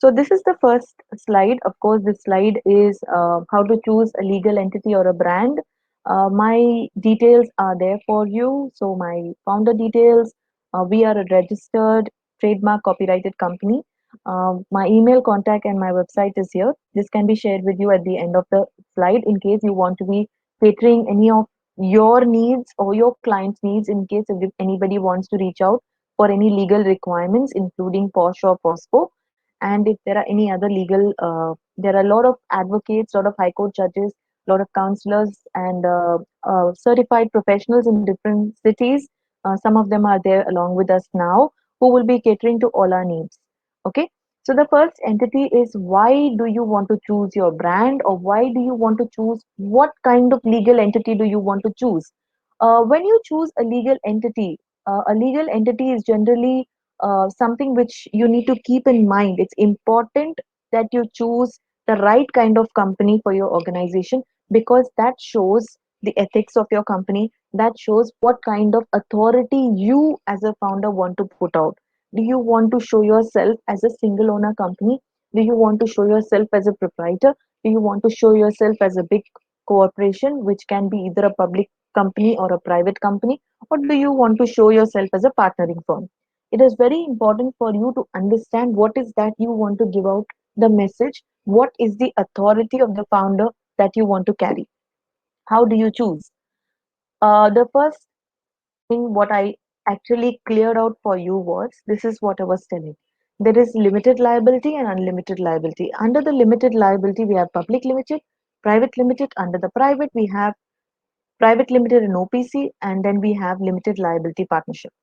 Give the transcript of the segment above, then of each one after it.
So this is the first slide. Of course, this slide is how to choose a legal entity or a brand. My details are there for you. So my founder details, we are a registered trademark copyrighted company. My email contact and my website is here. This can be shared with you at the end of the slide in case you want to be catering any of your needs or your client's needs in case if anybody wants to reach out for any legal requirements, including POSH or POSCO. And if there are any other legal, there are a lot of advocates, a lot of high court judges, a lot of counselors, and certified professionals in different cities. Some of them are there along with us now, who will be catering to all our needs. Okay. So the first entity is, why do you want to choose your brand, or why do you want to choose what kind of legal entity do you want to choose? When you choose a legal entity is generally something which you need to keep in mind. It's important that you choose the right kind of company for your organization, because that shows the ethics of your company, that shows what kind of authority you as a founder want to put out. Do you want to show yourself as a single owner company? Do you want to show yourself as a proprietor? Do you want to show yourself as a big corporation, which can be either a public company or a private company? Or do you want to show yourself as a partnering firm? It is very important for you to understand what is that you want to give out the message, what is the authority of the founder that you want to carry. How do you choose? The first thing what I actually cleared out for you was, this is what I was telling. There is limited liability and unlimited liability. Under the limited liability, we have public limited, private limited. Under the private, we have private limited and OPC, and then we have limited liability partnership.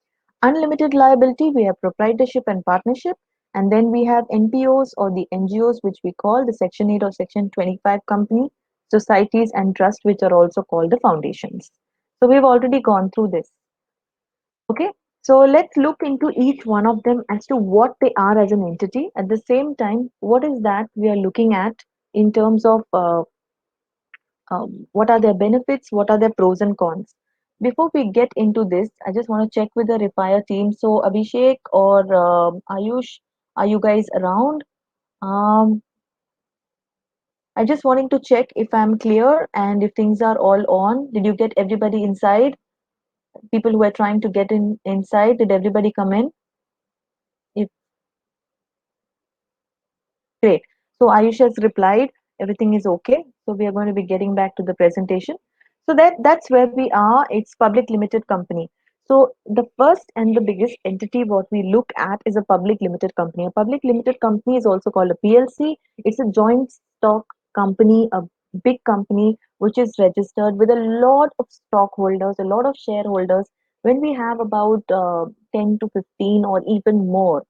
Unlimited liability, we have proprietorship and partnership, and then we have NPOs or the NGOs, which we call the Section 8 or Section 25 company, societies and trusts, which are also called the foundations. So we've already gone through this. Okay, so let's look into each one of them as to what they are as an entity. At the same time, what is that we are looking at in terms of what are their benefits, what are their pros and cons. Before we get into this, I just want to check with the Refier team. So Abhishek or Ayush, are you guys around? Um, I just wanting to check if I'm clear and if things are all on. Did you get everybody inside? People who are trying to get in inside, did everybody come in? If Great. So Ayush has replied, everything is okay. So we are going to be getting back to the presentation. So that's where we are. It's public limited company. So the first and the biggest entity what we look at is a public limited company. A public limited company is also called a PLC. It's a joint stock company, a big company which is registered with a lot of stockholders, a lot of shareholders. When we have about 10 to 15 or even more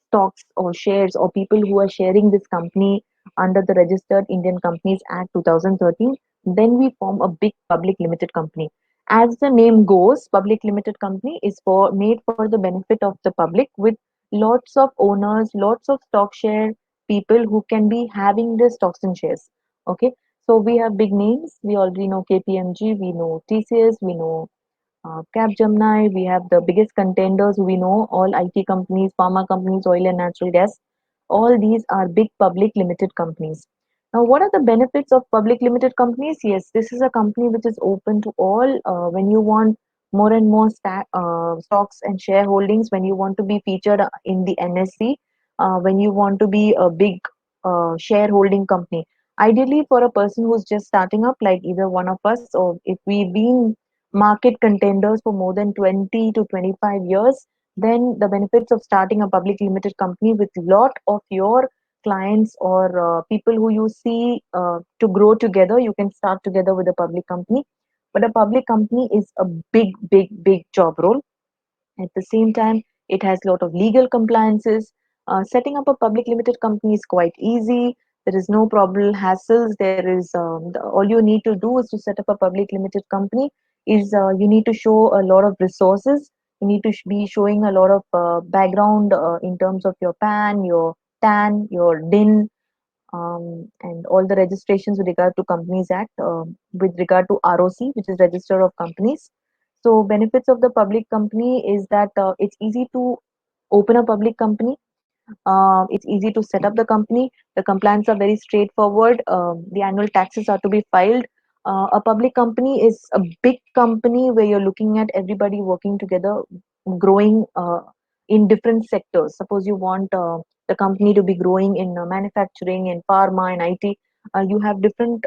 stocks or shares or people who are sharing this company under the Registered Indian Companies Act 2013, then we form a big public limited company. As the name goes, public limited company is for made for the benefit of the public, with lots of owners, lots of stock share people who can be having the stocks and shares. Okay, so we have big names. We already know KPMG, we know TCS, we know Capgemini, we have the biggest contenders we know, all IT companies, pharma companies, oil and natural gas. All these are big public limited companies. Now, what are the benefits of public limited companies? Yes, this is a company which is open to all. When you want more and more stocks and shareholdings, when you want to be featured in the NSE, when you want to be a big shareholding company. Ideally, for a person who's just starting up, like either one of us, or if we've been market contenders for more than 20 to 25 years, then the benefits of starting a public limited company with lot of your clients or people who you see to grow together, you can start together with a public company. But a public company is a big job role. At the same time, it has a lot of legal compliances. Setting up a public limited company is quite easy. There is no problem hassles. There is all you need to do is to set up a public limited company. Is you need to show a lot of resources. You need to be showing a lot of background in terms of your PAN, your TAN, your DIN, and all the registrations with regard to Companies Act, with regard to ROC, which is Register of Companies. So benefits of the public company is that it's easy to open a public company. It's easy to set up the company. The compliance are very straightforward. The annual taxes are to be filed. A public company is a big company where you're looking at everybody working together, growing in different sectors. Suppose you want the company to be growing in manufacturing, in pharma, in IT. You have different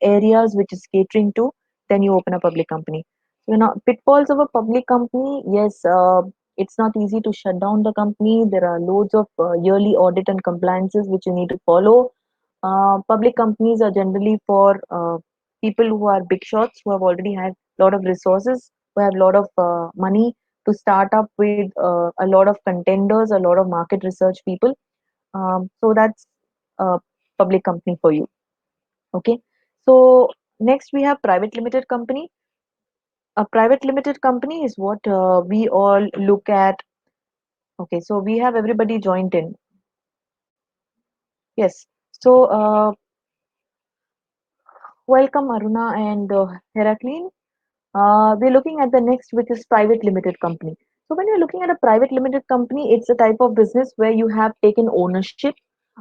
areas which is catering to. Then you open a public company. Pitfalls of a public company. Yes, it's not easy to shut down the company. There are loads of yearly audit and compliances which you need to follow. Public companies are generally for people who are big shots, who have already had a lot of resources, who have a lot of money to start up with a lot of contenders, a lot of market research people. So that's a public company for you. Okay. So next we have private limited company. A private limited company is what we all look at. Okay, so we have everybody joined in. Yes. So welcome Aruna and Heracleen. We're looking at the next, which is private limited company. So when you're looking at a private limited company, it's a type of business where you have taken ownership.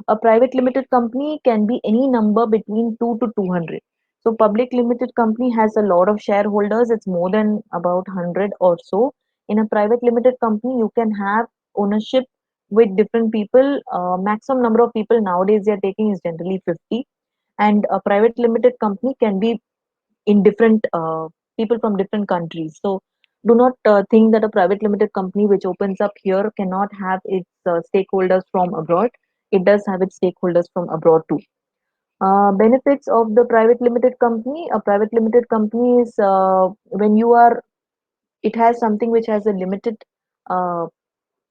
A private limited company can be any number between 2 to 200. So public limited company has a lot of shareholders. It's more than about 100 or so. In a private limited company, you can have ownership with different people. Maximum number of people nowadays they are taking is generally 50. And a private limited company can be in different people from different countries. So do not think that a private limited company which opens up here cannot have its stakeholders from abroad. It does have its stakeholders from abroad too. Benefits of the private limited company. A private limited company is when you are, it has something which has a limited uh,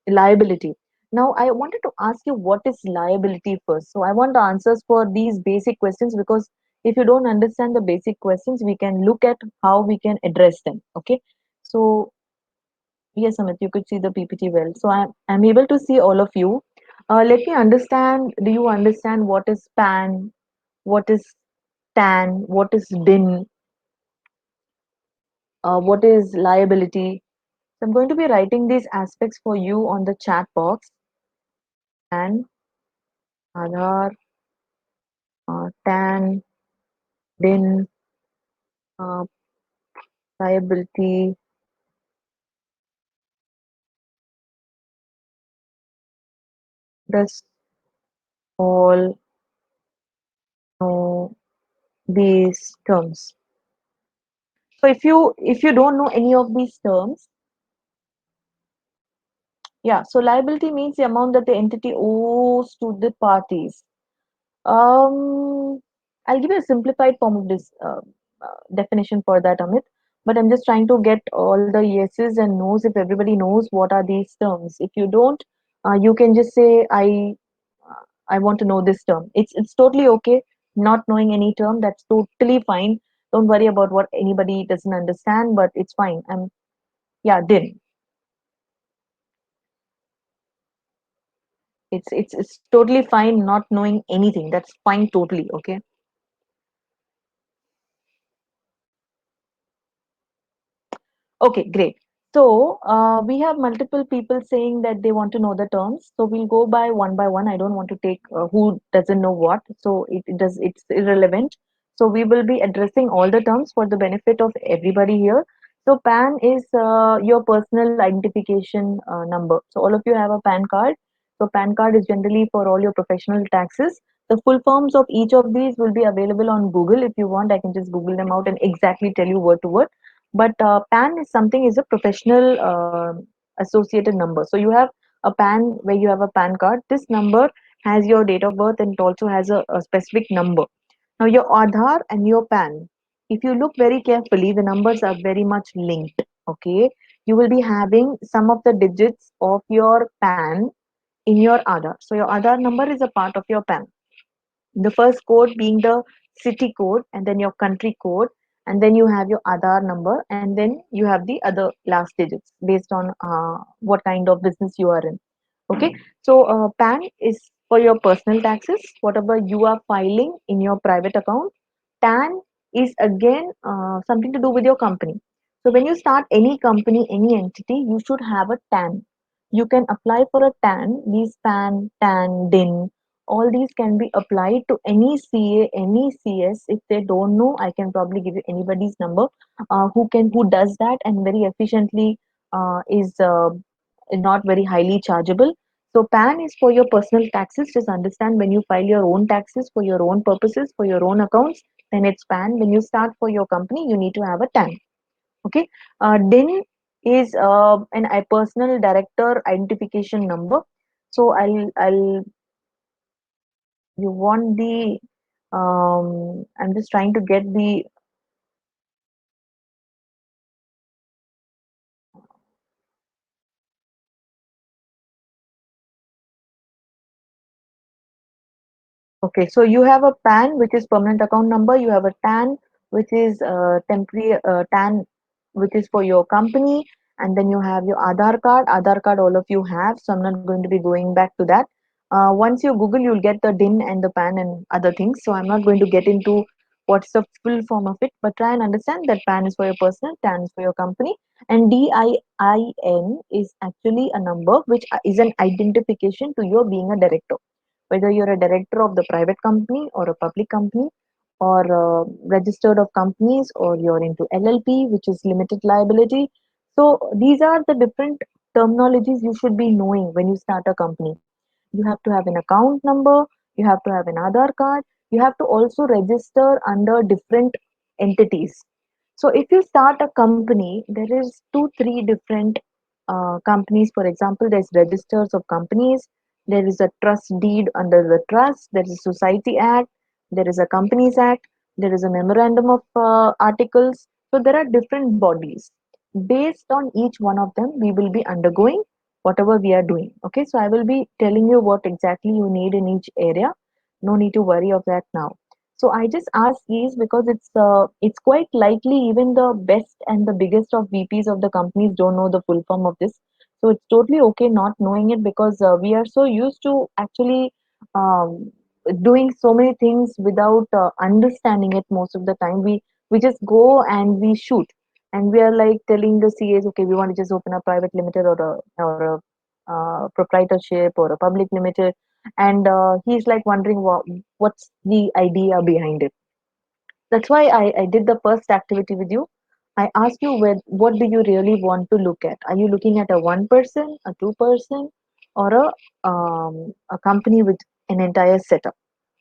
liability. Now, I wanted to ask you what is liability first. So, I want the answers for these basic questions because if you don't understand the basic questions, we can look at how we can address them. Okay. So, yes, Amit, you could see the PPT well. So, I'm able to see all of you. Let me understand. Do you understand what is PAN? What is TAN? What is DIN? What is liability? So, I'm going to be writing these aspects for you on the chat box. And Aadhaar, TAN, DIN, uh, liability. Does all know these terms? So if you don't know any of these terms, yeah. So liability means the amount that the entity owes to the parties. Um, I'll give you a simplified form of this definition for that, Amit. But I'm just trying to get all the yeses and nos if everybody knows what are these terms. If you don't, you can just say I want to know this term. It's totally okay not knowing any term. That's totally fine. Don't worry about what anybody doesn't understand, but it's fine. Yeah, din. It's totally fine not knowing anything. That's fine totally, okay? Okay, great. So we have multiple people saying that they want to know the terms. So we'll go by one. I don't want to take who doesn't know what. So it's irrelevant. So we will be addressing all the terms for the benefit of everybody here. So PAN is your personal identification number. So all of you have a PAN card. So PAN card is generally for all your professional taxes. The full forms of each of these will be available on Google. If you want, I can just Google them out and exactly tell you word to word, but PAN is something is a professional associated number. So you have a PAN where you have a PAN card. This number has your date of birth and it also has a specific number. Now your Aadhaar and your PAN, if you look very carefully, the numbers are very much linked. Okay, you will be having some of the digits of your PAN in your Aadhaar. So your Aadhaar number is a part of your PAN, the first code being the city code and then your country code, and then you have your Aadhaar number, and then you have the other last digits based on what kind of business you are in. Okay, so PAN is for your personal taxes, whatever you are filing in your private account. TAN is again something to do with your company. So when you start any company, any entity, you should have a TAN. You can apply for a TAN. These PAN, TAN, DIN, all these can be applied to any CA, any CS. If they don't know, I can probably give you anybody's number who does that and very efficiently is not very highly chargeable. So PAN is for your personal taxes. Just understand when you file your own taxes for your own purposes, for your own accounts, then it's PAN. When you start for your company, you need to have a TAN. Okay. DIN is a personal director identification number. So I'll you want the I'm just trying to get the okay. So you have a PAN, which is permanent account number. You have a TAN, which is temporary TAN, which is for your company, and then you have your Aadhaar card. Aadhaar card, all of you have. So I'm not going to be going back to that. Once you Google, you'll get the DIN and the PAN and other things. So I'm not going to get into what's the full form of it, but try and understand that PAN is for your personal, TAN is for your company, and DIIN is actually a number which is an identification to your being a director, whether you're a director of the private company or a public company or registered of companies, or you're into LLP, which is limited liability. So these are the different terminologies you should be knowing when you start a company. You have to have an account number, you have to have an Aadhaar card, you have to also register under different entities. So if you start a company, there is two, three different companies. For example, there's registers of companies, there is a trust deed under the trust, there is a society act, there is a companies act, there is a memorandum of articles. So there are different bodies. Based on each one of them, we will be undergoing whatever we are doing. Okay, so I will be telling you what exactly you need in each area. No need to worry of that now. So I just ask these because it's quite likely even the best and the biggest of VPs of the companies don't know the full form of this. So it's totally okay not knowing it, because we are so used to actually um, doing so many things without understanding it. Most of the time we just go and we shoot, and we are like telling the CAs, okay, we want to just open a private limited or a proprietorship or a public limited, and he's like wondering what's the idea behind it. That's why I did the first activity with you. I asked you what do you really want to look at? Are you looking at a one person, a two person, or a company with an entire setup?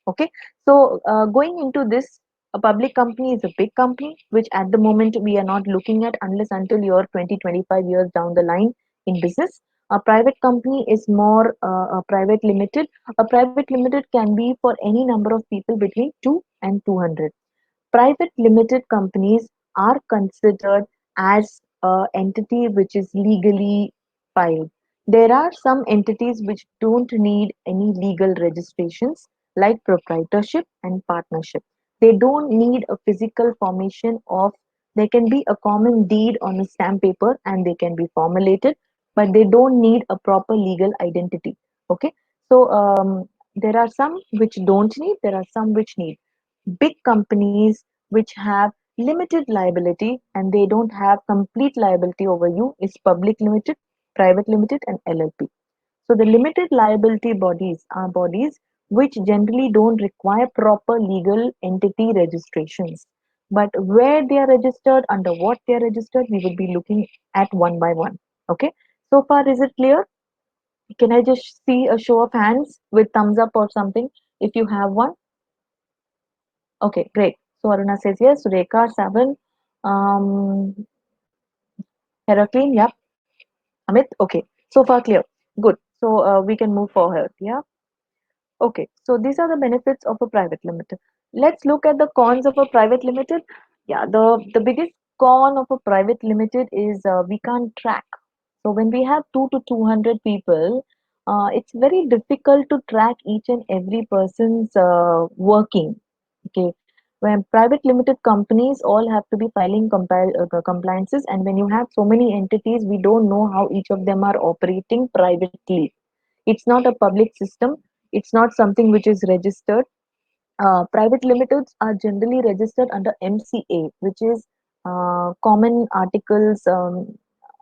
Okay, so going into this, a public company is a big company, which at the moment we are not looking at unless until you're 20-25 years down the line in business. A private company is more a private limited. A private limited can be for any number of people between 2 and 200. Private limited companies are considered as an entity which is legally filed. There are some entities which don't need any legal registrations, like proprietorship and partnership. They don't need a physical formation of, there can be a common deed on a stamp paper and they can be formulated, but they don't need a proper legal identity. Okay, so there are some which don't need, there are some which need. Big companies which have limited liability and they don't have complete liability over you is public limited, private limited, and LLP. So the limited liability bodies are bodies which generally don't require proper legal entity registrations. But where they are registered, under what they are registered, we will be looking at one by one. Okay. So far, is it clear? Can I just see a show of hands with thumbs up or something if you have one? Okay, great. So Aruna says yes. Rekha 7. Um, Heraclean, yeah. Amit, okay. So far clear. Good. So we can move forward. Yeah. Okay. So these are the benefits of a private limited. Let's look at the cons of a private limited. Yeah, the biggest con of a private limited is we can't track. So when we have 2 to 200 people, it's very difficult to track each and every person's working. Okay, when private limited companies all have to be filing compliances, and when you have so many entities, we don't know how each of them are operating privately. It's not a public system. It's not something which is registered. Private limiteds are generally registered under MCA, which is Common Articles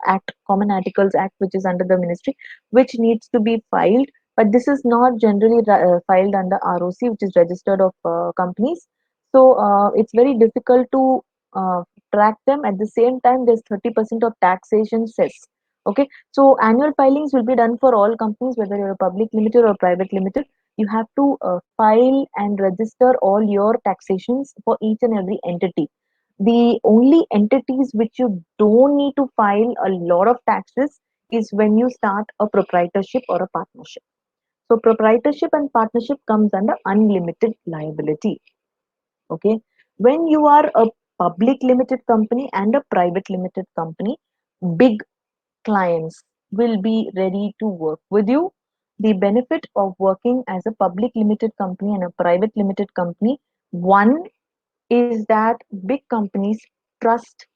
Act, Common Articles Act, which is under the ministry, which needs to be filed. But this is not generally filed under ROC, which is registered of companies. So it's very difficult to uh, track them. At the same time, there's 30% of taxation cess. Okay, so annual filings will be done for all companies, whether you're a public limited or private limited. You have to file and register all your taxations for each and every entity. The only entities which you don't need to file a lot of taxes is when you start a proprietorship or a partnership. So proprietorship and partnership comes under unlimited liability. Okay. When you are a public limited company and a private limited company, big clients will be ready to work with you. The benefit of working as a public limited company and a private limited company, one is that big companies trust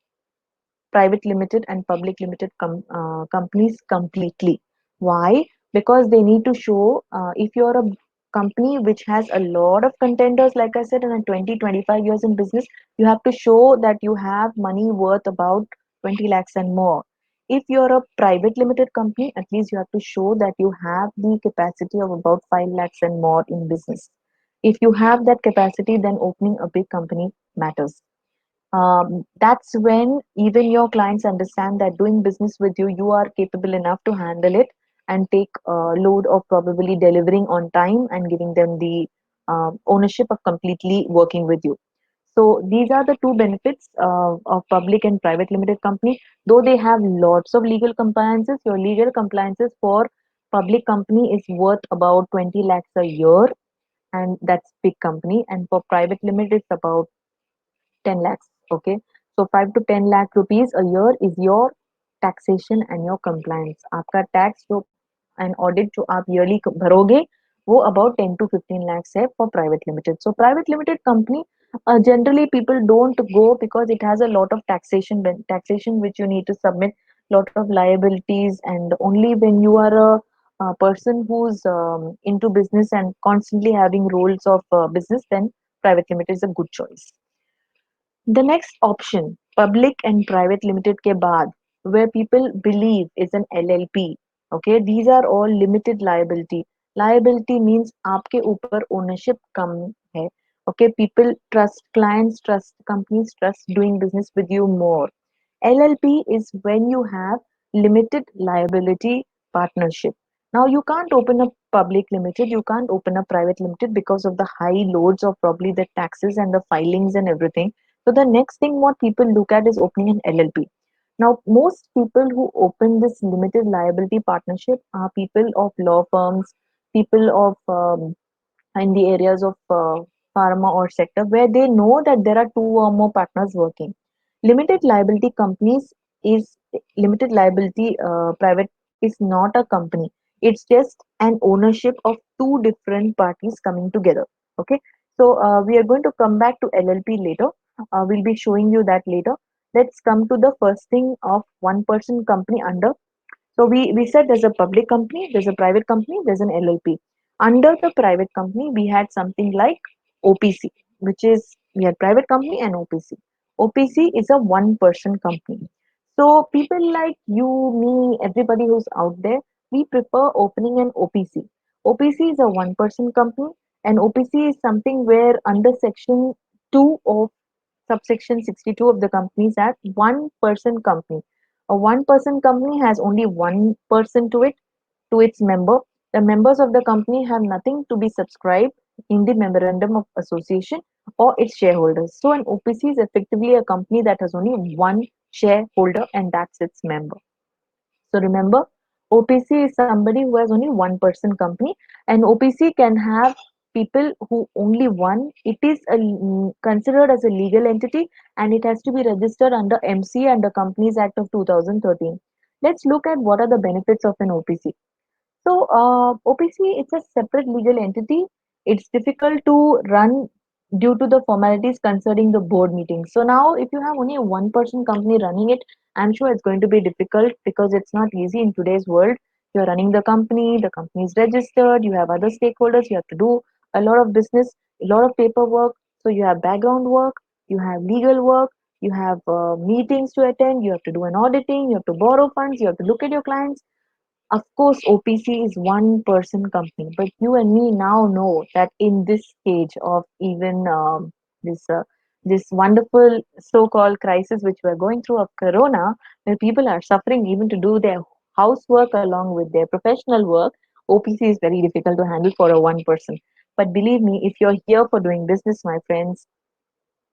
private limited and public limited companies completely. Why? Because they need to show, if you're a company which has a lot of contenders, like I said, in a 20-25 years in business, you have to show that you have money worth about 20 lakhs and more. If you're a private limited company, at least you have to show that you have the capacity of about 5 lakhs and more in business. If you have that capacity, then opening a big company matters. That's when even your clients understand that doing business with you, you are capable enough to handle it and take a load of probably delivering on time and giving them the ownership of completely working with you. So these are the two benefits of public and private limited company. Though they have lots of legal compliances, your legal compliances for public company is worth about 20 lakhs a year, and that's big company. And for private limited, it's about 10 lakhs. Okay. So 5 to 10 lakh rupees a year is your taxation and your compliance. आपका tax जो and audit जो आप yearly भरोगे वो about 10 to 15 lakhs है for private limited. So private limited company, generally people don't go because it has a lot of taxation which you need to submit, lot of liabilities, and only when you are a person who's into business and constantly having roles of business, then private limited is a good choice. The next option, public and private limited के बाद, where people believe is an LLP. Okay, these are all limited liability. Liability means आपके ऊपर ownership कम है. Okay, people trust, clients trust, companies trust doing business with you more. LLP is when you have limited liability partnership. Now you can't open a public limited, you can't open a private limited because of the high loads of probably the taxes and the filings and everything. So the next thing what people look at is opening an LLP. Now most people who open this limited liability partnership are people of law firms, people of in the areas of pharma or sector where they know that there are two or more partners working. Limited liability companies is limited liability private is not a company. It's just an ownership of two different parties coming together. Okay, so we are going to come back to LLP later. We'll be showing you that later. Let's come to the first thing of one person company under. So we said there's a public company, there's a private company, there's an LLP. Under the private company, we had something like OPC, which is we had private company and OPC. OPC is a one-person company. So people like you, me, everybody who's out there, we prefer opening an OPC. OPC is a one-person company, and OPC is something where under section 2 of subsection 62 of the Companies Act, one person company. A one person company has only one person to its member. The members of the company have nothing to be subscribed in the memorandum of association or its shareholders. So an OPC is effectively a company that has only one shareholder, and that's its member. So remember, OPC is somebody who has only one person company, and OPC can have people who only one. It is considered as a legal entity, and it has to be registered under MC and the Companies Act of 2013. Let's look at what are the benefits of an OPC. So, OPC, it's a separate legal entity. It's difficult to run due to the formalities concerning the board meetings. So now, if you have only a one-person company running it, I'm sure it's going to be difficult because it's not easy in today's world. You're running the company is registered, you have other stakeholders, you have to do a lot of business, a lot of paperwork. So you have background work, you have legal work, you have meetings to attend, you have to do an auditing, you have to borrow funds, you have to look at your clients. Of course, OPC is one person company, but you and me now know that in this stage of even this this wonderful so-called crisis which we're going through of Corona, where people are suffering even to do their housework along with their professional work, OPC is very difficult to handle for a one person. But believe me, if you're here for doing business, my friends,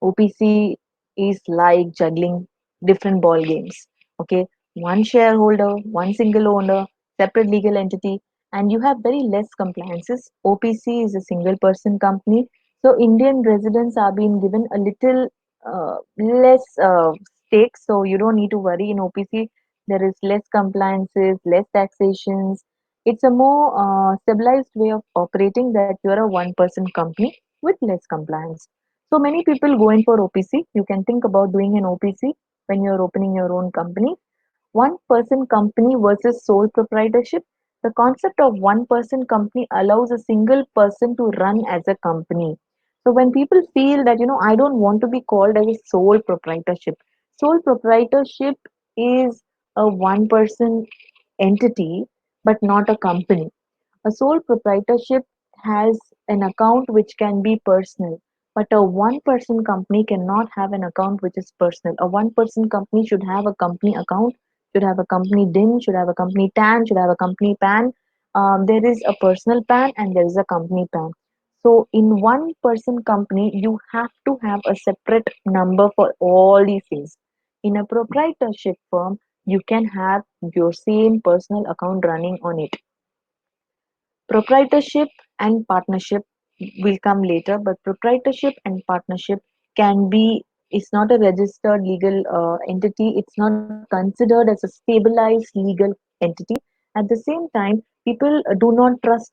OPC is like juggling different ball games. Okay, one shareholder, one single owner, separate legal entity, and you have very less compliances. OPC is a single person company, so Indian residents are being given a little less stakes, so you don't need to worry in OPC. There is less compliances, less taxations. It's a more stabilized way of operating that you're a one person company with less compliance. So many people go in for OPC. You can think about doing an OPC when you're opening your own company. One person company versus sole proprietorship. The concept of one person company allows a single person to run as a company. So when people feel that, I don't want to be called as a sole proprietorship. Sole proprietorship is a one person entity, but not a company. A sole proprietorship has an account which can be personal, but a one person company cannot have an account which is personal. A one person company should have a company account, should have a company DIN, should have a company TAN, should have a company PAN. There is a personal PAN and there is a company PAN. So, in one person company, you have to have a separate number for all these things. In a proprietorship firm, you can have your same personal account running on it. Proprietorship and partnership will come later, but proprietorship and partnership can be, it's not a registered legal entity, it's not considered as a stabilized legal entity. At the same time, people do not trust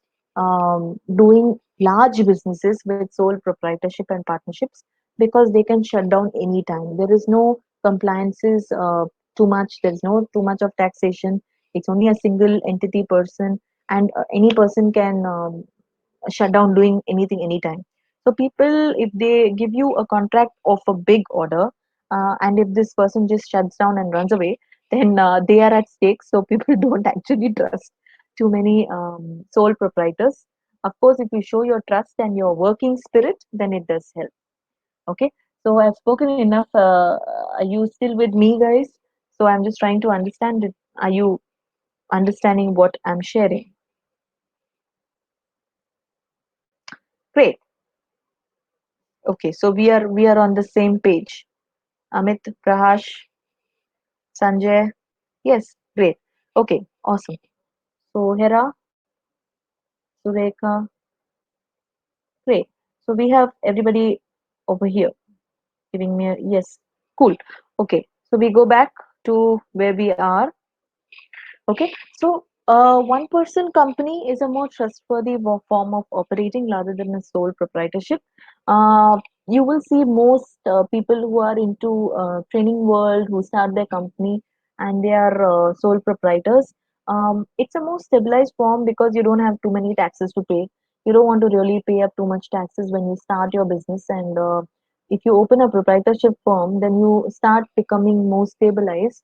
doing large businesses with sole proprietorship and partnerships because they can shut down anytime. There is no compliances too much, there is no too much of taxation. It's only a single entity person, and any person can shut down doing anything anytime. So people, if they give you a contract of a big order, and if this person just shuts down and runs away, then they are at stake. So people don't actually trust too many sole proprietors. Of course, if you show your trust and your working spirit, then it does help. Okay, so I've spoken enough. Are you still with me, guys? So I'm just trying to understand it. Are you understanding what I'm sharing? Great. Okay, so we are on the same page. Amit, Prahash, Sanjay. Yes, great. Okay, awesome. So Hera, Sureka, great. So we have everybody over here giving me a yes. Cool. Okay, so we go back to where we are. Okay, so one person company is a more trustworthy form of operating rather than a sole proprietorship. Uh, you will see most people who are into training world who start their company and they are sole proprietors. It's a more stabilized form because you don't have too many taxes to pay. You don't want to really pay up too much taxes when you start your business, and if you open a proprietorship firm, then you start becoming more stabilized.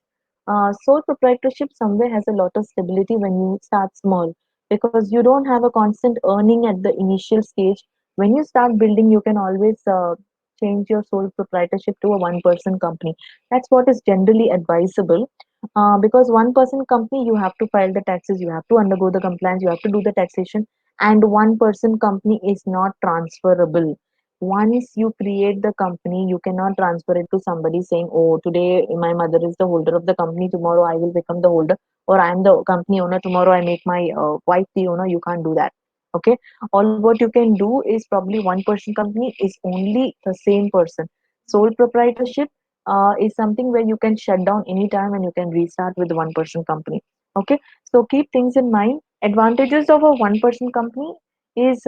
Sole proprietorship somewhere has a lot of stability when you start small because you don't have a constant earning at the initial stage. When you start building, you can always change your sole proprietorship to a one person company. That's what is generally advisable, because one person company, you have to file the taxes, you have to undergo the compliance, you have to do the taxation, and one person company is not transferable. Once you create the company, you cannot transfer it to somebody saying, oh, today my mother is the holder of the company, tomorrow I will become the holder, or I am the company owner, tomorrow I make my wife the owner. You can't do that. Okay, all what you can do is probably one person company is only the same person. Sole proprietorship is something where you can shut down anytime and you can restart with one person company. Okay, so keep things in mind. Advantages of a one person company is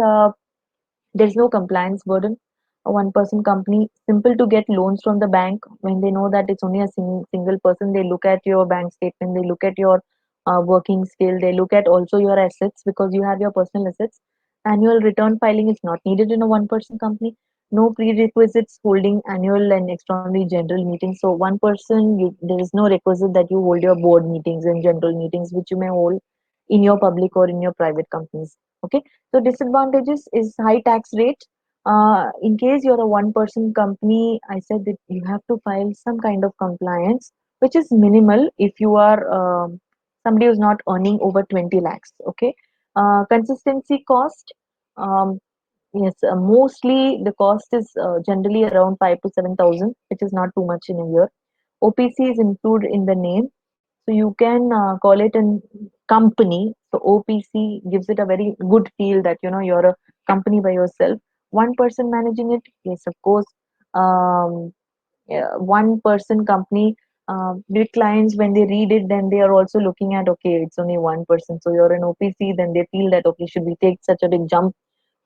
there's no compliance burden. A one person company, simple to get loans from the bank when they know that it's only a single person. They look at your bank statement, they look at your working skill, they look at also your assets because you have your personal assets. Annual return filing is not needed in a one person company. no prerequisites holding annual and extraordinary general meetings. So one person, there is no requisite that you hold your board meetings and general meetings, which you may hold in your public or in your private companies. Okay. So disadvantages is high tax rate. In case you're a one person company, I said that you have to file some kind of compliance, which is minimal if you are somebody who's not earning over 20 lakhs. Okay. Consistency cost. Um, Yes, mostly the cost is generally around 5 to 7,000, which is not too much in a year. OPC is included in the name, so you can call it a company. So OPC gives it a very good feel that you're a company by yourself. One person managing it, yes, of course. Um, yeah, one person company. The clients, when they read it, then they are also looking at, okay, it's only one person. So you're an OPC, then they feel that, okay, should we take such a big jump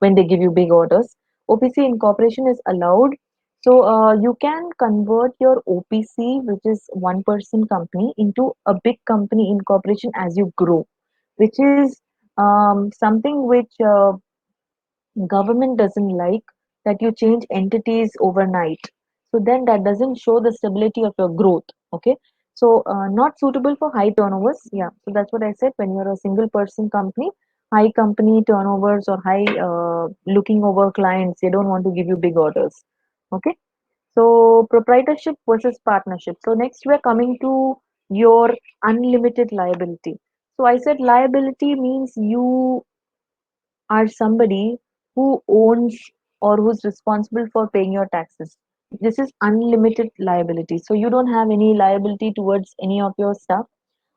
when they give you big orders? OPC incorporation is allowed. So you can convert your OPC, which is one person company, into a big company incorporation as you grow, which is something which government doesn't like, that you change entities overnight. So then that doesn't show the stability of your growth. Okay. So not suitable for high turnovers. Yeah. So that's what I said. When you're a single person company, high company turnovers or high looking over clients, they don't want to give you big orders. Okay. So proprietorship versus partnership. So next we're coming to your unlimited liability. So I said liability means you are somebody who owns or who's responsible for paying your taxes. This is unlimited liability. So you don't have any liability towards any of your stuff.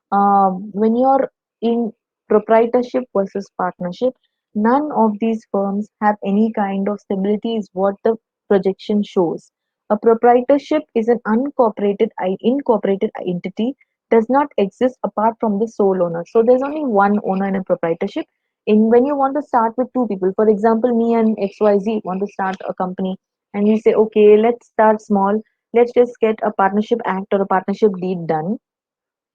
When you're in proprietorship versus partnership, none of these firms have any kind of stability, is what the projection shows. A proprietorship is an incorporated entity, does not exist apart from the sole owner. So there's only one owner in a proprietorship. In when you want to start with two people, for example, me and XYZ want to start a company, and we say, okay, let's start small. Let's just get a partnership act or a partnership deed done,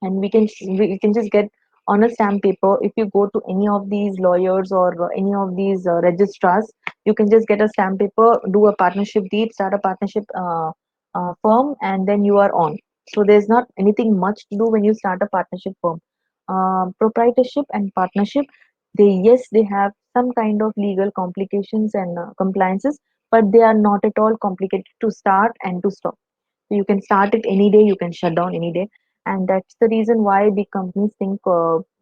and we can just get on a stamp paper. If you go to any of these lawyers or any of these registrars, you can just get a stamp paper, do a partnership deed, start a partnership firm, and then you are on. So there's not anything much to do when you start a partnership firm. Proprietorship and partnership, they have some kind of legal complications and compliances, but they are not at all complicated to start and to stop. So you can start it any day, you can shut down any day, and that's the reason why big companies think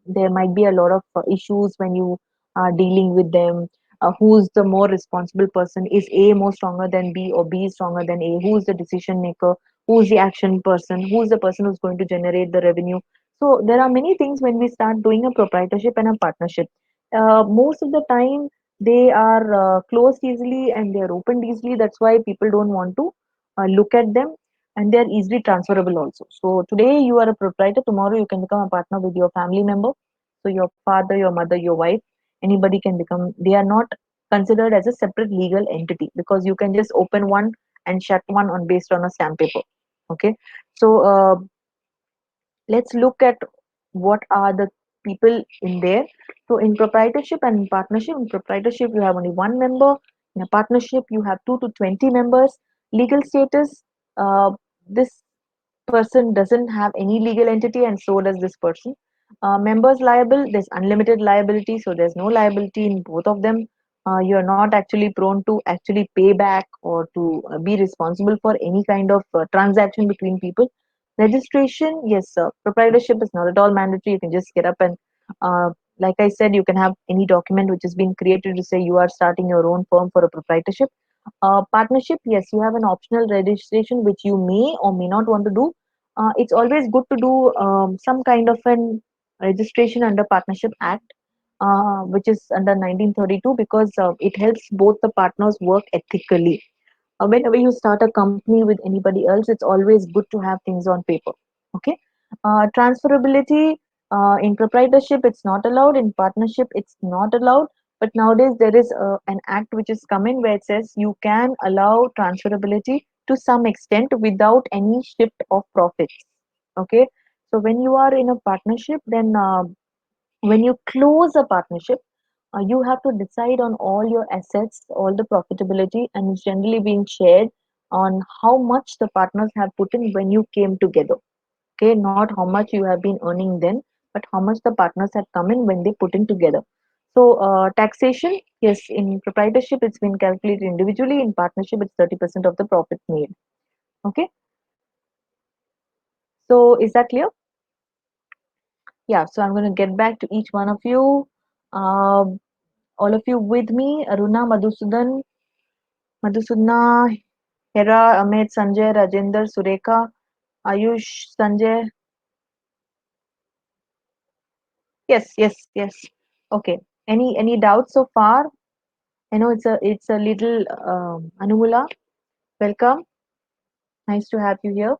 there might be a lot of issues when you are dealing with them. Who's the more responsible person? Is A more stronger than B, or B is stronger than A? Who's the decision maker? Who's the action person? Who's the person who's going to generate the revenue? So there are many things when we start doing a proprietorship and a partnership. Most of the time, they are closed easily and they are opened easily. That's why people don't want to look at them, and they are easily transferable also. So today you are a proprietor, tomorrow you can become a partner with your family member. So your father, your mother, your wife, anybody can become. They are not considered as a separate legal entity, because you can just open one and shut one on based on a stamp paper. Okay. So let's look at what are the people in there. So in proprietorship and partnership, in proprietorship you have only one member. In a partnership you have 2 to 20 members. Legal status, this person doesn't have any legal entity, and so does this person. Members liable, there's unlimited liability, so there's no liability in both of them. You're not actually prone to actually pay back or to be responsible for any kind of transaction between people. Registration, yes, sir. Proprietorship is not at all mandatory. You can just get up and, like I said, you can have any document which has been created to say you are starting your own firm for a proprietorship. Partnership, yes, you have an optional registration which you may or may not want to do. It's always good to do some kind of an registration under Partnership Act, which is under 1932, because it helps both the partners work ethically. Whenever you start a company with anybody else, it's always good to have things on paper. Okay. Transferability, in proprietorship it's not allowed, in partnership it's not allowed, but nowadays there is an act which is coming where it says you can allow transferability to some extent without any shift of profits. Okay. So when you are in a partnership, then when you close a partnership, you have to decide on all your assets, all the profitability, and it's generally being shared on how much the partners have put in when you came together. Okay, not how much you have been earning then, but how much the partners have come in when they put in together. So, taxation, yes, in proprietorship, it's been calculated individually. In partnership, it's 30% of the profit made. Okay, so is that clear? Yeah, so I'm going to get back to each one of you. Um, all of you with me, Aruna, Madhusudana, Hera, Amit, Sanjay, Rajender, Sureka, Ayush, Sanjay. Yes, yes, yes. Okay. Any doubts so far? I know it's a little Anumula. Welcome. Nice to have you here.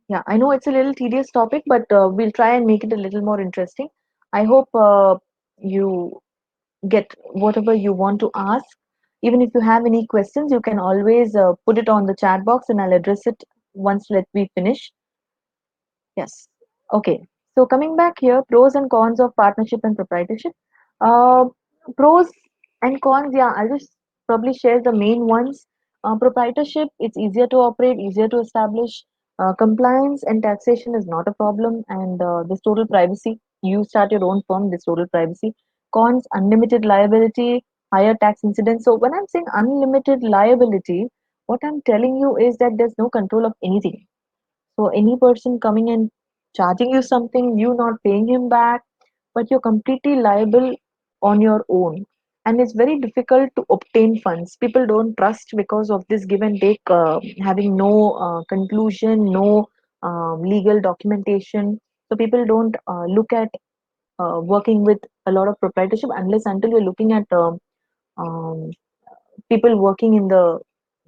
Yeah, I know it's a little tedious topic, but we'll try and make it a little more interesting. I hope you get whatever you want to ask. Even if you have any questions, you can always put it on the chat box and I'll address it once let me finish. Yes. Okay. So coming back here, pros and cons of partnership and proprietorship. Uh, Pros and cons, yeah, I'll just probably share the main ones. Proprietorship, it's easier to operate, easier to establish. Compliance and taxation is not a problem, and this total privacy. You start your own firm, this total privacy. Cons, unlimited liability, higher tax incidence. So when I'm saying unlimited liability, what I'm telling you is that there's no control of anything. So any person coming and charging you something, you not paying him back, but you're completely liable on your own. And it's very difficult to obtain funds. People don't trust because of this give and take, having no conclusion, no legal documentation. So people don't look at working with a lot of proprietorship unless until you're looking at um, people working in the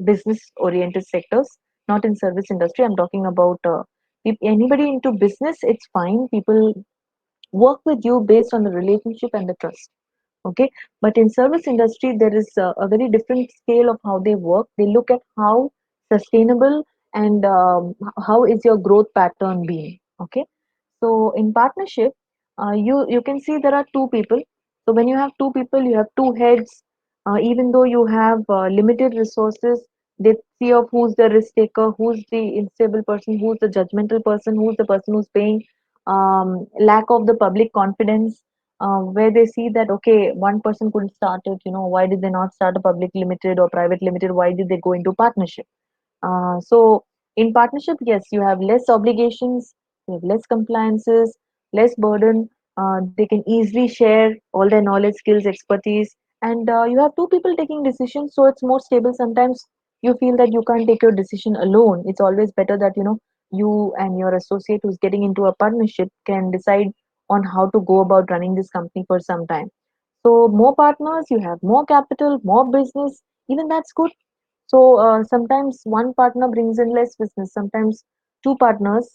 business oriented sectors, not in service industry. I'm talking about anybody into business. It's fine, people work with you based on the relationship and the trust. Okay, but in service industry there is a very different scale of how they work. They look at how sustainable and how is your growth pattern being. Okay, so in partnership, you can see there are two people. So when you have two people, you have two heads. Even though you have limited resources, they see of who's the risk taker, who's the unstable person, who's the judgmental person, who's the person who's paying. Lack of the public confidence, where they see that okay, one person couldn't start it. Why did they not start a public limited or private limited? Why did they go into partnership? So in partnership, yes, you have less obligations, you have less compliances, less burden. They can easily share all their knowledge, skills, expertise, and you have two people taking decisions, so it's more stable. Sometimes you feel that you can't take your decision alone. It's always better that you and your associate who's getting into a partnership can decide on how to go about running this company for some time. So more partners, you have more capital, more business. Even that's good. So sometimes one partner brings in less business. Sometimes two partners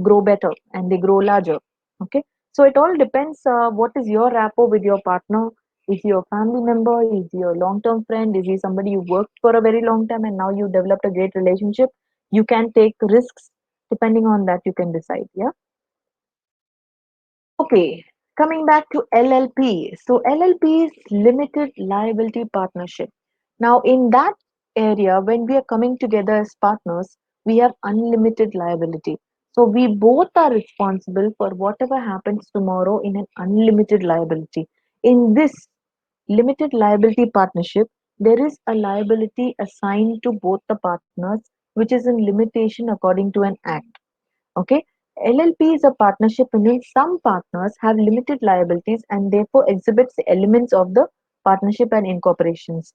grow better and they grow larger. Okay. So it all depends. What is your rapport with your partner? Is he your family member? Is he your long-term friend? Is he somebody you worked for a very long time and now you developed a great relationship? You can take risks. Depending on that, you can decide. Yeah. Okay, coming back to LLP. So LLP is limited liability partnership. Now, in that area, when we are coming together as partners, we have unlimited liability. So we both are responsible for whatever happens tomorrow in an unlimited liability. In this limited liability partnership, there is a liability assigned to both the partners, which is in limitation according to an act. Okay. LLP is a partnership in which some partners have limited liabilities and therefore exhibits the elements of the partnership and incorporations.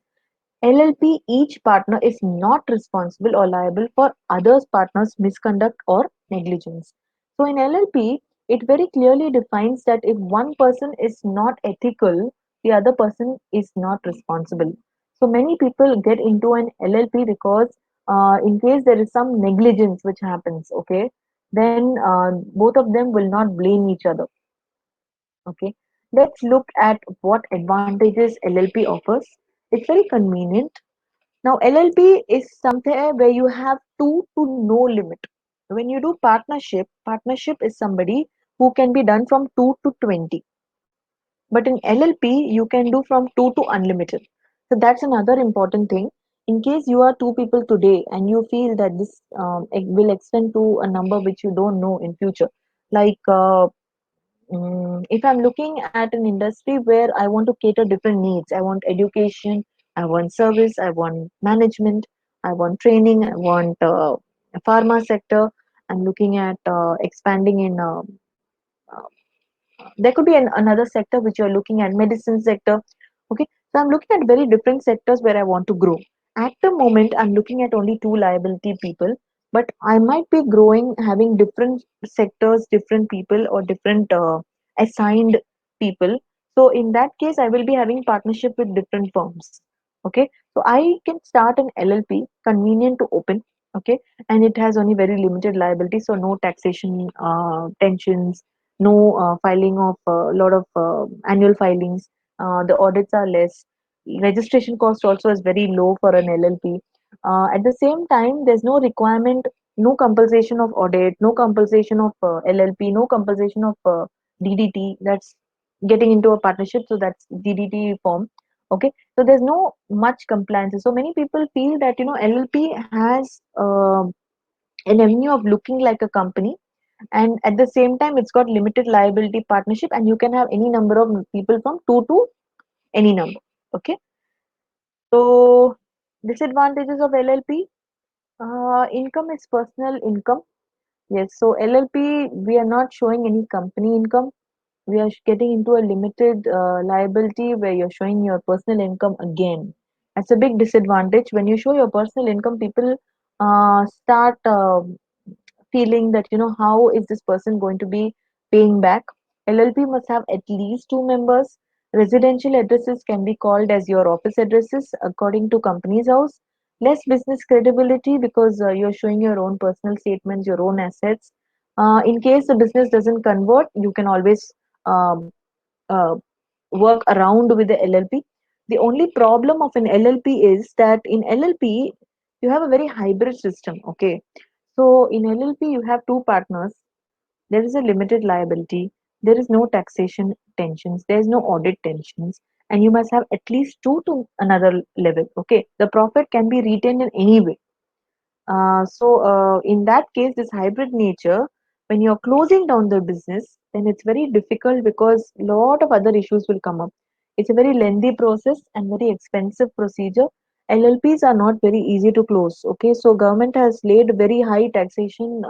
LLP, each partner is not responsible or liable for others partners' misconduct or negligence. So in LLP, it very clearly defines that if one person is not ethical, the other person is not responsible. So many people get into an LLP because in case there is some negligence which happens, okay, then both of them will not blame each other. Okay, let's look at what advantages LLP offers. It's very convenient. Now, LLP is something where you have two to no limit. When you do partnership, partnership is somebody who can be done from 2 to 20. But in LLP, you can do from two to unlimited. So that's another important thing. In case you are two people today and you feel that this will extend to a number which you don't know in future, like if I'm looking at an industry where I want to cater different needs, I want education, I want service, I want management, I want training, I want a pharma sector. I'm looking at expanding in uh, there could be another sector which you're looking at, medicine sector. Okay, so I'm looking at very different sectors where I want to grow. At the moment I'm looking at only two liability people, but I might be growing having different sectors, different people, or different assigned people. So in that case I will be having partnership with different firms. Okay, so I can start an LLP, convenient to open. Okay, and it has only very limited liability, so no taxation tensions, no filing of a lot of annual filings. The audits are less. Registration cost also is very low for an LLP. At the same time, there's no requirement, no compulsion of audit, no compulsion of LLP, no compulsion of DDT. That's getting into a partnership, so that's DDT form. Okay, so there's no much compliance. So many people feel that LLP has an avenue of looking like a company, and at the same time it's got limited liability partnership, and you can have any number of people from two to any number. Okay, so disadvantages of LLP. Income is personal income. Yes, so LLP, we are not showing any company income. We are getting into a limited liability where you're showing your personal income again. That's a big disadvantage. When you show your personal income, people start feeling that how is this person going to be paying back. LLP must have at least two members. Residential addresses can be called as your office addresses according to company's house. Less business credibility because you're showing your own personal statements, your own assets. In case the business doesn't convert, you can always um, uh, work around with the LLP. The only problem of an LLP is that in LLP you have a very hybrid system. Okay, so in LLP you have two partners. There is a limited liability. There is no taxation tensions. There is no audit tensions, and you must have at least two to another level. Okay, the profit can be retained in any way. So in that case, this hybrid nature, when you're closing down the business, then it's very difficult because a lot of other issues will come up. It's a very lengthy process and very expensive procedure. LLPs are not very easy to close. Okay, so government has laid very high taxation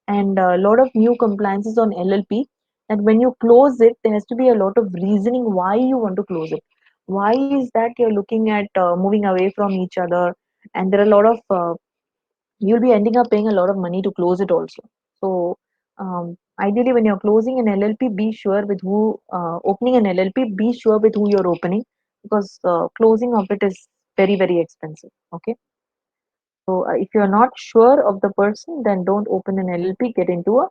and a lot of new compliances on LLP. And when you close it, there has to be a lot of reasoning why you want to close it. Why is that you're looking at moving away from each other? And there are a lot of you'll be ending up paying a lot of money to close it also. So ideally, when you're closing an LLP, be sure with who opening an LLP. Be sure with who you're opening, because closing of it is very expensive. Okay, so if you're not sure of the person, then don't open an LLP. Get into a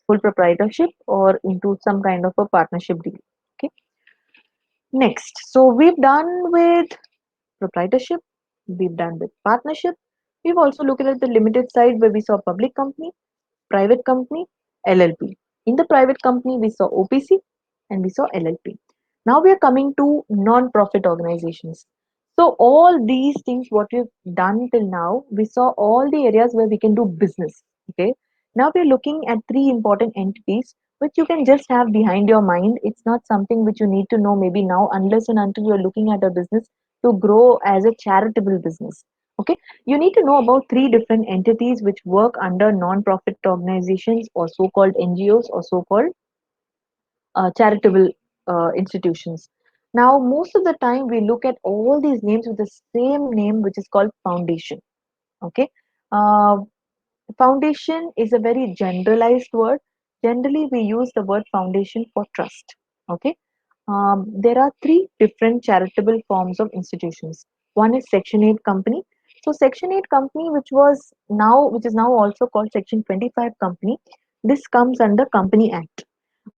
full proprietorship or into some kind of a partnership deal. Okay. Next, so we've done with proprietorship, we've done with partnership. We've also looked at the limited side where we saw public company, private company, LLP. In the private company, we saw OPC and we saw LLP. Now we are coming to non-profit organizations. So all these things, what we've done till now, we saw all the areas where we can do business. Okay. Now we're looking at three important entities which you can just have behind your mind. It's not something which you need to know maybe now, unless and until you're looking at a business to grow as a charitable business. Okay, you need to know about three different entities which work under non-profit organizations or so-called NGOs or so-called charitable institutions. Now, most of the time we look at all these names with the same name, which is called foundation. Okay, uh, foundation is a very generalized word. Generally, we use the word foundation for trust. Okay, there are three different charitable forms of institutions. One is Section 8 company. So Section 8 company, which is now also called Section 25 company, this comes under Company Act.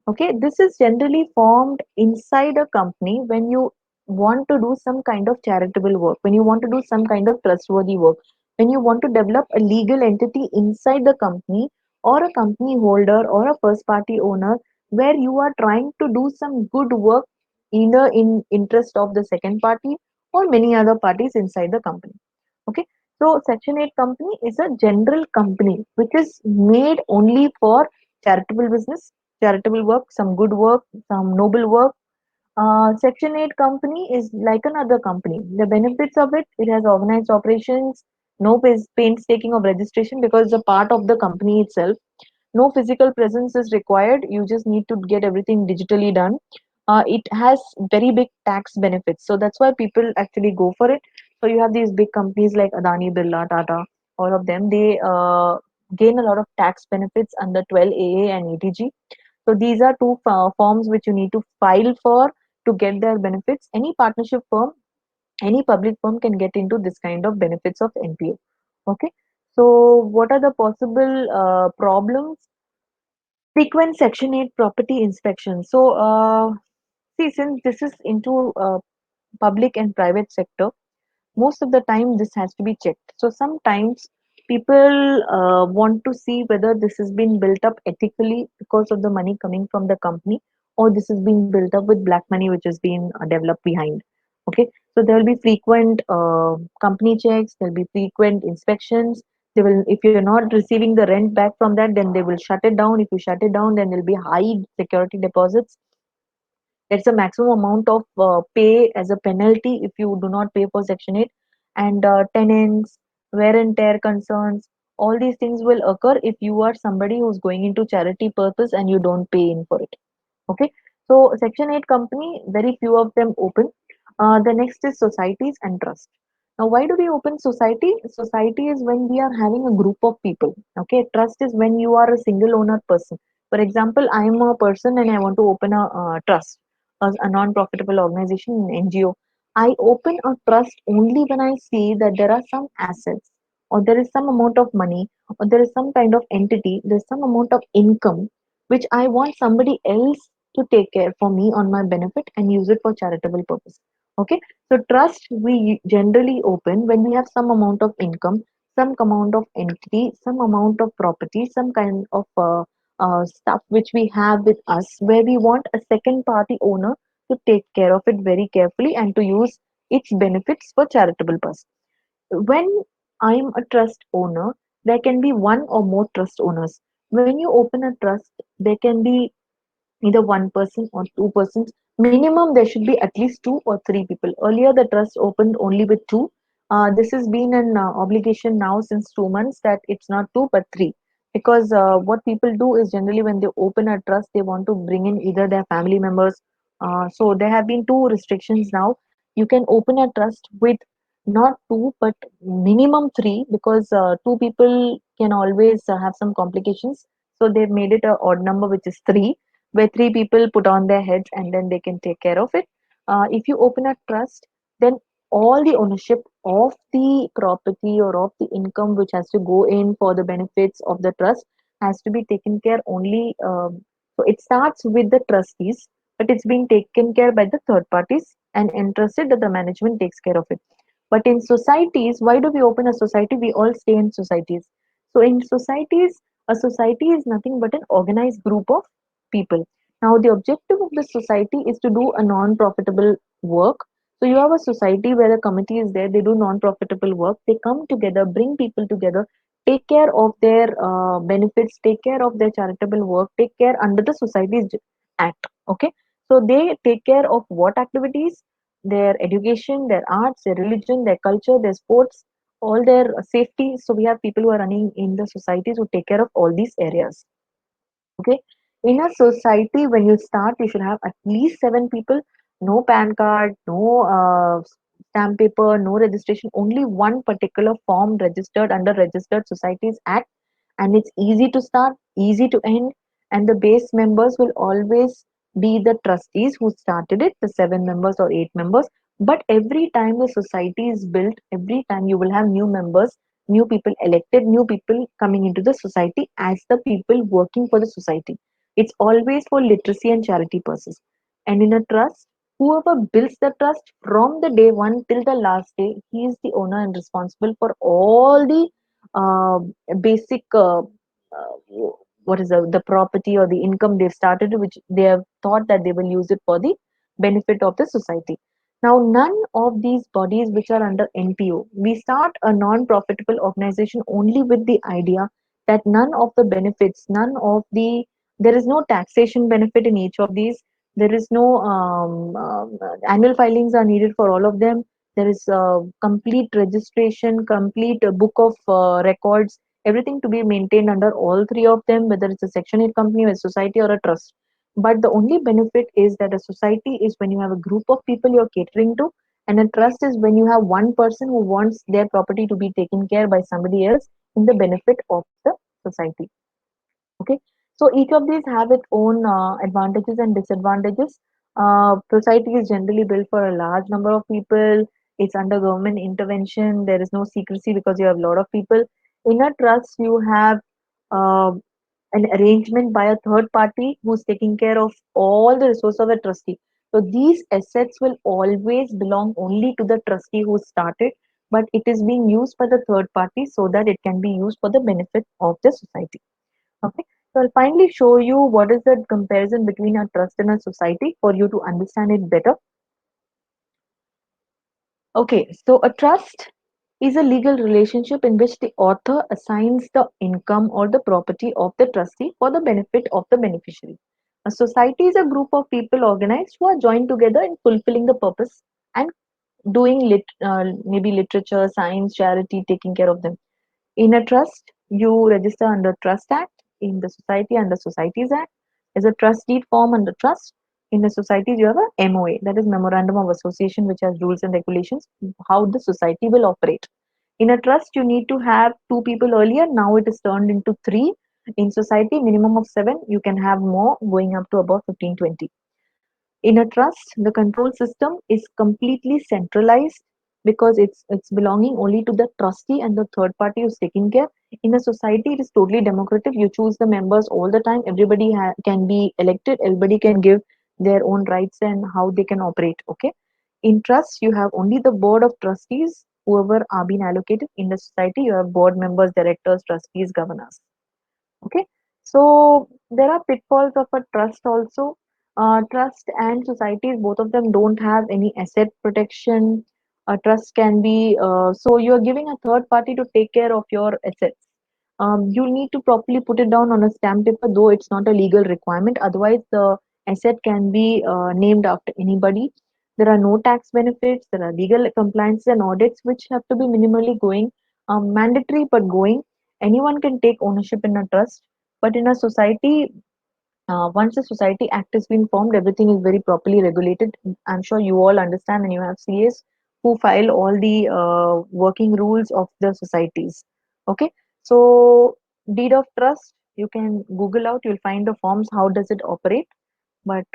Okay, this is generally formed inside a company when you want to do some kind of charitable work, when you want to do some kind of trustworthy work, when you want to develop a legal entity inside the company, or a company holder or a first party owner where you are trying to do some good work either in interest of the second party or many other parties inside the company. Okay, so Section 8 company is a general company which is made only for charitable business, charitable work, some good work, some noble work. Section 8 company is like another company. The benefits of it, it has organized operations, no painstaking of registration because it's a part of the company itself. No physical presence is required. You just need to get everything digitally done. It has very big tax benefits. So that's why people actually go for it. So you have these big companies like Adani, Birla, Tata, all of them. They gain a lot of tax benefits under 12AA and ATG. So these are two forms which you need to file for to get their benefits. Any partnership firm, any public firm can get into this kind of benefits of NPO. Okay. So what are the possible problems? Frequent Section 8 property inspection. So see, since this is into public and private sector, most of the time this has to be checked. So sometimes people want to see whether this has been built up ethically because of the money coming from the company, or this is being built up with black money which has been developed behind. Okay, so there will be frequent company checks, there will be frequent inspections. They will, if you're not receiving the rent back from that, then they will shut it down. If you shut it down, then there'll be high security deposits. There's a maximum amount of pay as a penalty if you do not pay for Section 8. And tenants, wear and tear concerns, all these things will occur if you are somebody who's going into charity purpose and you don't pay in for it. Okay, so Section 8 company, very few of them open. The next is societies and trust. Now, why do we open society? Society is when we are having a group of people. Okay, trust is when you are a single owner person. For example, I am a person and I want to open a trust, a non-profitable organization, an NGO. I open a trust only when I see that there are some assets, or there is some amount of money, or there is some kind of entity, there's some amount of income which I want somebody else to take care for me on my benefit and use it for charitable purpose. Okay, so trust we generally open when we have some amount of income, some amount of entity, some amount of property, some kind of stuff which we have with us where we want a second party owner to take care of it very carefully and to use its benefits for charitable purpose. When I'm a trust owner, there can be one or more trust owners. When you open a trust, there can be either one person or two persons. Minimum, there should be at least two or three people. Earlier, the trust opened only with two. This has been an obligation now since 2 months that it's not two but three. Because what people do is generally when they open a trust, they want to bring in either their family members. So there have been two restrictions now. You can open a trust with not two but minimum three, because two people can always have some complications. So they've made it a odd number, which is three, where three people put on their heads and then they can take care of it. If you open a trust, then all the ownership of the property or of the income which has to go in for the benefits of the trust has to be taken care only. So it starts with the trustees, but it's being taken care by the third parties and entrusted that the management takes care of it. But in societies, why do we open a society? We all stay in societies. So in societies, a society is nothing but an organized group of people. Now, the objective of the society is to do a non-profitable work. So you have a society where a committee is there, they do non-profitable work, they come together, bring people together, take care of their benefits, take care of their charitable work, take care under the Societies Act. Okay, so they take care of what activities? Their education, their arts, their religion, their culture, their sports, all their safety. So we have people who are running in the societies who take care of all these areas. Okay. In a society, when you start, you should have at least seven people. No PAN card, no stamp paper, no registration. Only one particular form registered under Registered Societies Act, and it's easy to start, easy to end, and the base members will always be the trustees who started it, the 7 members or 8 members. But every time the society is built, every time you will have new members, new people elected, new people coming into the society as the people working for the society. It's always for literacy and charity purposes. And in a trust, whoever builds the trust from the day one till the last day, he is the owner and responsible for all the uh, basic what is the property or the income they've started, which they have thought that they will use it for the benefit of the society. Now, none of these bodies which are under NPO, we start a non-profitable organization only with the idea that none of the benefits, there is no taxation benefit in each of these. There is no annual filings are needed for all of them. There is complete registration, complete book of records, everything to be maintained under all three of them, whether it's a Section 8 company, a society, or a trust. But the only benefit is that a society is when you have a group of people you're catering to, and a trust is when you have one person who wants their property to be taken care by somebody else in the benefit of the society. Okay, so each of these have its own advantages and disadvantages. Society is generally built for a large number of people. It's under government intervention. There is no secrecy because you have a lot of people. In a trust, you have uh, an arrangement by a third party who's taking care of all the resources of a trustee. So these assets will always belong only to the trustee who started, but it is being used by the third party so that it can be used for the benefit of the society. Okay, so I'll finally show you what is the comparison between a trust and a society for you to understand it better. Okay, so a trust is a legal relationship in which the author assigns the income or the property of the trustee for the benefit of the beneficiary. A society is a group of people organized who are joined together in fulfilling the purpose and doing maybe literature, science, charity, taking care of them. In a trust, you register under Trust Act. In the society, under Societies Act. Is a trust deed form under trust. In the societies, you have a MOA, that is Memorandum of Association, which has rules and regulations how the society will operate. In a trust, you need to have two people earlier. Now it is turned into three. In society, minimum of seven. You can have more, going up to about 15, 20. In a trust, the control system is completely centralized because it's belonging only to the trustee and the third party who's taking care. In a society, it is totally democratic. You choose the members all the time. Everybody can be elected. Everybody can give their own rights and how they can operate. Okay. In trust, you have only the board of trustees, whoever are being allocated. In the society, you have board members, directors, trustees, governors. Okay, so there are pitfalls of a trust also. Trust and societies, both of them don't have any asset protection. A trust can be, so you're giving a third party to take care of your assets. You need to properly put it down on a stamp paper, though it's not a legal requirement. Otherwise, the asset can be named after anybody. There are no tax benefits. There are legal compliances and audits which have to be minimally going, mandatory but going. Anyone can take ownership in a trust, but in a society, once a society act has been formed, everything is very properly regulated. I'm sure you all understand, and you have CAs who file all the working rules of the societies. Okay, so deed of trust, you can Google out, you'll find the forms. How does it operate? But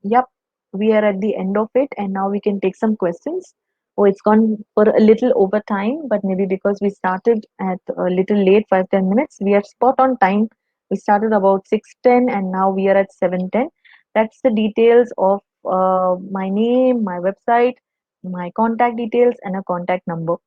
yep, we are at the end of it, and now we can take some questions. Oh, it's gone for a little over time, but maybe because we started at a little late, 5-10 minutes, we are spot on time. We started about 6:10, and now we are at 7:10. That's the details of my name, my website, my contact details, and a contact number.